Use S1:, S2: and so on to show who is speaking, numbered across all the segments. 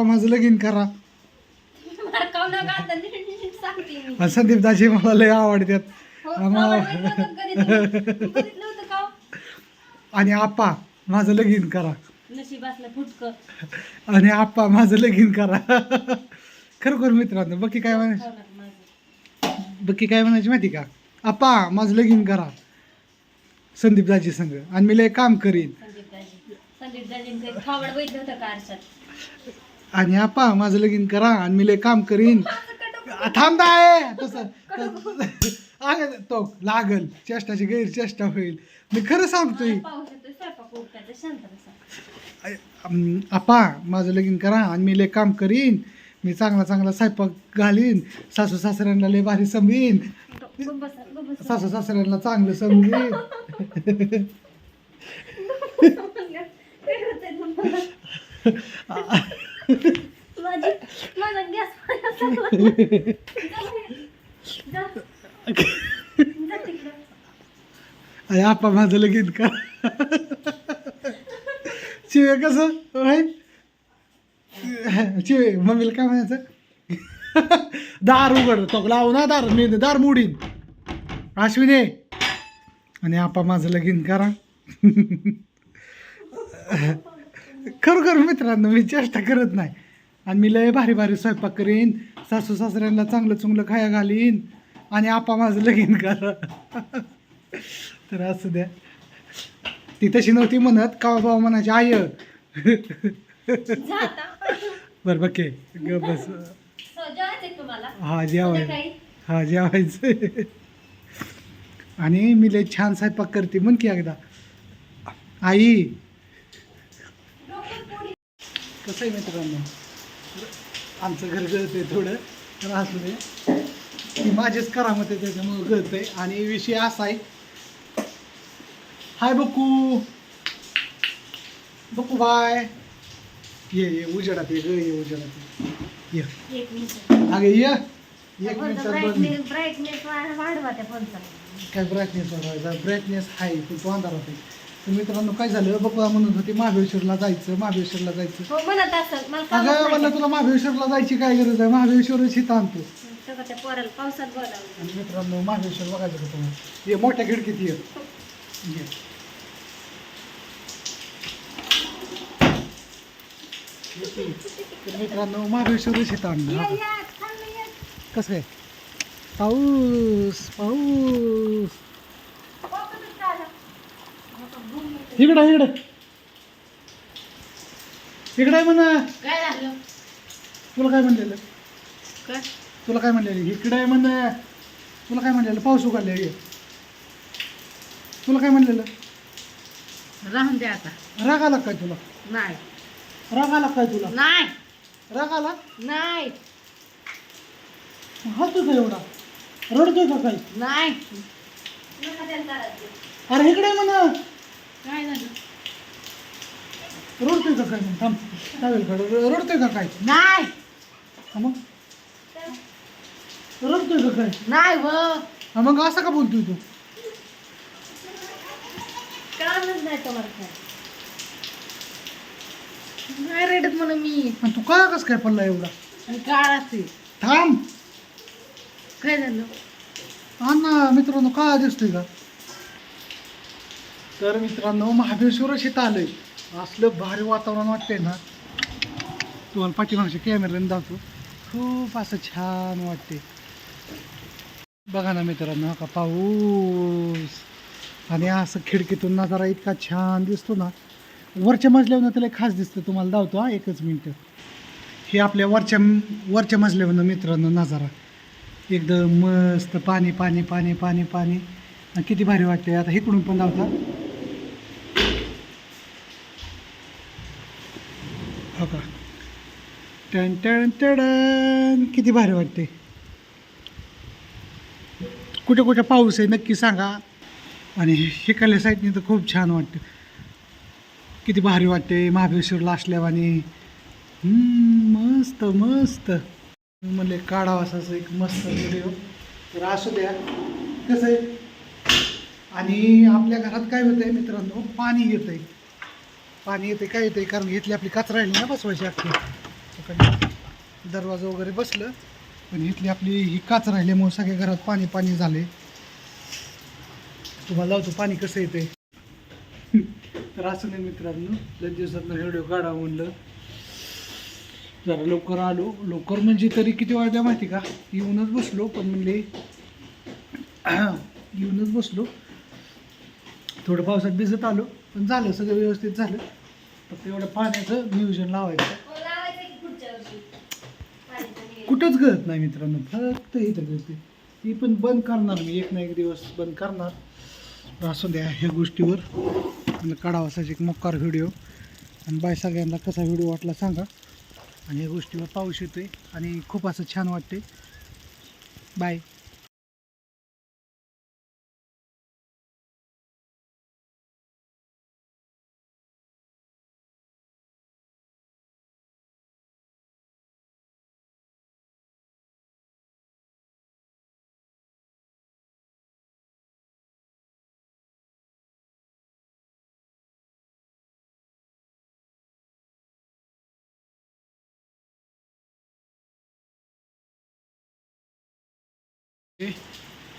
S1: माझं लगीन करा.
S2: मारकाव ना गाता नीट सांगते मी.
S1: आणि संदीप दाजी मला लय आवडतात.
S2: हो, आवडलं होतं कधी तुम्ही? बघितलं होतं का हो?
S1: आणि आप्पा माझं लगीन करा.
S2: नशीब असलं फुटकं.
S1: आणि आप्पा माझं लगीन करा. खरोखर मित्रांनो बक्की काय म्हणायचं,
S2: खाऊ नका माझं.
S1: बक्की काय म्हणायची माहिती का, आप्पा माझं लगीन करा संदीप दाजी संग आणि मी लय काम करीन.
S2: संदीप दाजींचं एक खावड बघितलं होतं का आरशात?
S1: आणि आप्पा माझं लगीन करा आणि मी लय काम करीन. थांबता आहे तसं अगं तो लागल चेष्टाची गैरचेष्टा होईल. मी खरं सांगतोय
S2: पाऊस येतोय, स्वयंपाक उरकायचा, शांत बसा.
S1: आप्पा माझं लगीन करा आणि मी लय काम करीन. मी चांगला चांगला स्वयंपाक घालीन. सासू सासऱ्यांना लय भारी समजीन.
S2: गप्प बसा, गप्प बसा.
S1: सासू सासऱ्यांना चांगलं समजीन.
S2: काय होतंय तुम्हाला? माझा गॅस जा तिकडं.
S1: अरे आप्पा माझं लगीन करा. चिवे कसं होय चिवे मम्मीला काय म्हणायचं, दार उघड तो लावू ना, दार मी दार मोडीन अश्विने. आणि आप्पा माझं लगीन करा. खरोखर मित्रांनो मी चेष्टा करत नाही. आणि मी लय भारी भारी स्वयंपाक करीन. सासू सासऱ्यांना चांगलं चुंगलं खाया घालीन. आणि आप्पा माझं लगीन करा. तर असू द्या. ती तशी नव्हती म्हणत का बाबा म्हणायची आय.
S2: जा आता.
S1: बरं बघे ग बस.
S2: जेवायचंय तुम्हाला?
S1: हा जेवायचं,
S2: संध्याकाळी?
S1: हा जेवायचं. आणि मी लय छान स्वयंपाक करते म्हण की एकदा आई. कसं आहे मित्रांनो, आमचं घर गळतंय थोडं तर असू दे. ती माझीच करामत आहे त्याच्यामुळं गळतंय. आणि विषय असा आहे, हाय बक्कू बक्कू बाय ये उजेडात ये ग, ये उजेडात ये.
S2: एक मिनिट.
S1: अगे ये एक मिनिट.
S2: ब्राईटनेस वाढवा त्या फोनचा.
S1: काय ब्राईटनेस वाढवायचा, ब्राईटनेस आहे पण तो अंधारात आहे. तर मित्रांनो काय झालं, बघा म्हणत होते महाबळेश्वरला जायचं, महाबळेश्वरला जायचं.
S2: हो म्हणत असत मला
S1: अगं
S2: कामच
S1: म्हणलं
S2: नाही.
S1: तुला महाबळेश्वरला जायची काय गरज आहे, महाबळेश्वरच इथं आणतो.
S2: सगळं त्या पोराला पावसात बोलावलं.
S1: आणि मित्रांनो महाबळेश्वर बघायचं का तुम्हाला, ये मोठ्या खिडकीत ये. ये. तर मित्रांनो महाबळेश्वरच इथं आणलं.
S2: या,
S1: हा.
S2: या, खाल्लं या.
S1: कसं आहे, पाऊस पाऊस.
S2: पावसातच का आला?
S1: इकडं इकडं इकडं आहे म्हणा.
S2: काय झालं?
S1: तुला काय म्हणलेलं,
S2: काय?
S1: तुला काय म्हणलेलं इकडं आहे म्हण. तुला काय म्हणलेलं पाऊस उघडले. तुला काय म्हणलेलं,
S2: राहून द्या आता.
S1: राग आला काय तुला,
S2: नाही
S1: राग आला काय तुला,
S2: नाही
S1: राग आला.
S2: नाही
S1: हसतोय का एवढा, रडतोय का काही.
S2: नाही.
S1: अरे इकडे आहे म्हणा.
S2: काय झालं?
S1: रडतोय का काय मग, थांब टावेल काढ. रडतोय का काय,
S2: नाही
S1: हा मग रडतोय का काय,
S2: नाही व
S1: हा मग असं का बोलतोय तू.
S2: कामच नाही तुम्हाला काय. नाही रेडत म्हणून मी.
S1: आणि तू काय कसं काय पडला एवढा.
S2: मी काळाच आहे.
S1: थांब
S2: काय झालं?
S1: ना मित्रांनो काय दिसतोय का. तर मित्रांनो महाबळेश्वरच इथं आलंय. असलं भारी वातावरण वाटतंय ना, तुम्हाला पाठीमागच्या कॅमेऱ्याने दाखवतो. खूप असं छान वाटते. बघा ना मित्रांनो, हा का पाऊस. आणि असं खिडकीतून नजारा इतका छान दिसतो ना, वरच्या मजल्यावरनं त्याला खास दिसतं. तुम्हाला दावतो हा एकच मिनटं. हे आपल्या वरच्या मजल्यावरनं मित्रांनो नजारा एकदम मस्त. पाणी पाणी पाणी पाणी पाणी आणि किती भारी वाटते. आता इकडून पण धावता हो का, टन टन टन किती भारी वाटते. कुठे कुठे पाऊस आहे नक्की सांगा. आणि हिकाल्या साईडने तर खूप छान वाटते. किती भारी वाटते महाबळेश्वरला असल्यावर. आणि मस्त मस्त म्हणले काढावा असं एक मस्त व्हिडिओ. तर असू द्या कसं आहे. आणि आपल्या घरात काय होतं आहे मित्रांनो, पाणी येतं आहे. पाणी येते काय येते कारण घेतली आपली कचरा आहे ना बसवायची अख्खी. सकाळी दरवाजा वगैरे बसलं, पण इथली आपली ही काच राहिल्यामुळे सगळ्या घरात पाणी पाणी झाले. तुम्हाला लावतो पाणी कसं येते. तर असं नाही मित्रांनो, दोन दिवसातनं व्हिडिओ काढा म्हणलं. जरा लवकर आलो, लवकर म्हणजे तरी किती वाजल्या माहिती का, येऊनच बसलो. पण म्हणले येऊनच बसलो, थोडं पावसात भिजत आलो, पण झालं सगळं व्यवस्थित झालं. फक्त एवढं पाण्याचं नियोजन लावायचं.
S2: लावायचं की पुढच्या वर्षी पाण्याचं नियोजन.
S1: कुठंच गळत नाही मित्रांनो, फक्त इथं गळते. ती पण बंद करणार मी, एक ना एक दिवस बंद करणार. असू द्या ह्या गोष्टीवर काढावा असायची एक मोकार व्हिडिओ. आणि बाय सगळ्यांना कसा व्हिडिओ वाटला सांगा. आणि ह्या गोष्टीवर पाऊस येतोय आणि खूप असं छान वाटते. बाय.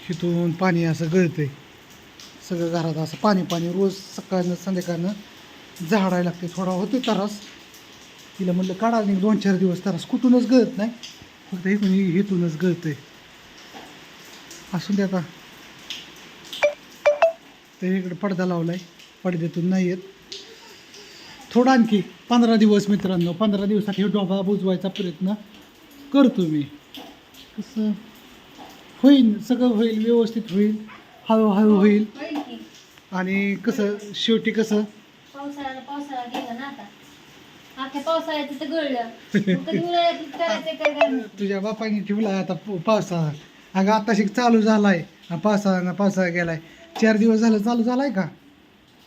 S1: इथून पाणी असं गळतंय सगळं घरात, असं पाणी पाणी रोज सकाळनं संध्याकाळनं झाडायला लागते. थोडा होतो तरास, तिला म्हणलं काढा नाही 2-4 दिवस तरास. कुठूनच गळत नाही, फक्त इथूनच गळतंय. असून दे आता. तर इकडे पडदा लावलाय, पडद्यातून नाही येत. थोडा आणखी 15 दिवस मित्रांनो, 15 दिवसात हे डोबा बुजवायचा प्रयत्न करतो मी. कसं होईल, सगळं होईल, व्यवस्थित होईल, हळूहळू होईल.
S2: होईल की.
S1: आणि कसं शेवटी कसं
S2: पावसाळा गेला ना आता. अख्ख्या पावसाळ्याचं तर गळलं. मग कधी उन्हाळ्यात करायचं काय.
S1: तुझ्या बापाने ठेवला आता पावसाळा. अगं आताशी चालू झालाय पावसाळा गेलाय. 4 दिवस झालं चालू झालाय का,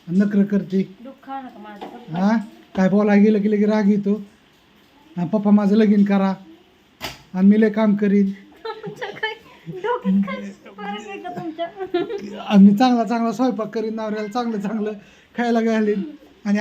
S1: नकर करते.
S2: दुःख खाऊ नका माझं.
S1: हा काय बोलायला गेलं की लगे राग येतो. हा, पप्पा माझं लगीन करा आणि मी लय काम करीन.
S2: डोक्यात काय फरक आहे का तुमच्या?
S1: आणि मी चांगला चांगला स्वयंपाक करीन, नवऱ्याला चांगलं चांगलं खायला घालीन. आणि